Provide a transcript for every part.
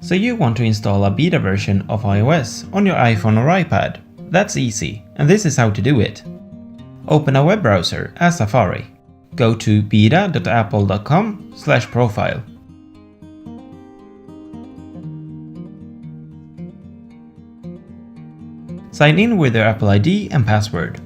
So you want to install a beta version of iOS on your iPhone or iPad. That's easy, and this is how to do it. Open a web browser as Safari. Go to beta.apple.com/profile. Sign in with your Apple ID and password.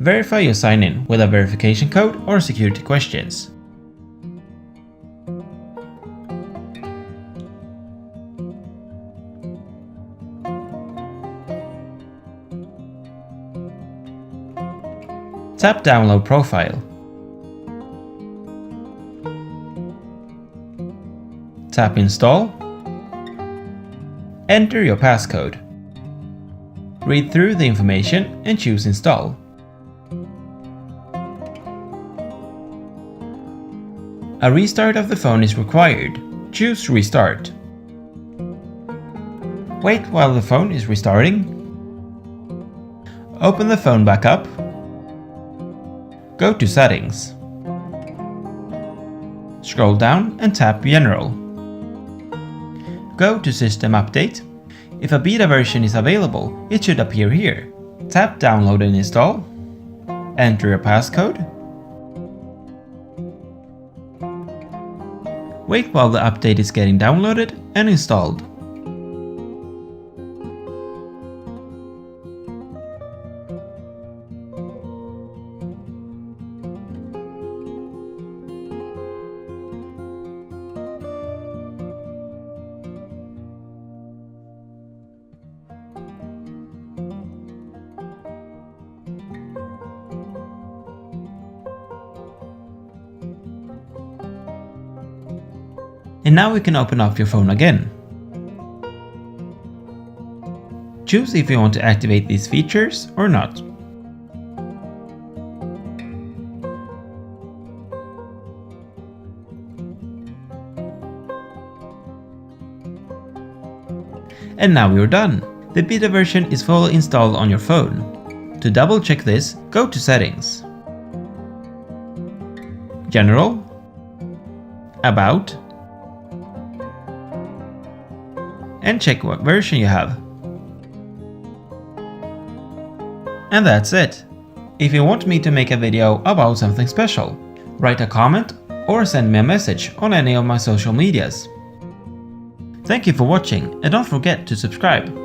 Verify your sign-in with a verification code or security questions. Tap Download Profile. Tap Install. Enter your passcode. Read through the information and choose Install. A restart of the phone is required. Choose Restart. Wait while the phone is restarting. Open the phone back up. Go to Settings. Scroll down and tap General. Go to System Update. If a beta version is available, it should appear here. Tap Download and Install. Enter your passcode. Wait while the update is getting downloaded and installed. And now we can open up your phone again. Choose if you want to activate these features or not. And now you're done. The beta version is fully installed on your phone. To double check this, go to Settings, General, About, and check what version you have. And that's it. If you want me to make a video about something special, write a comment or send me a message on any of my social medias. Thank you for watching and don't forget to subscribe.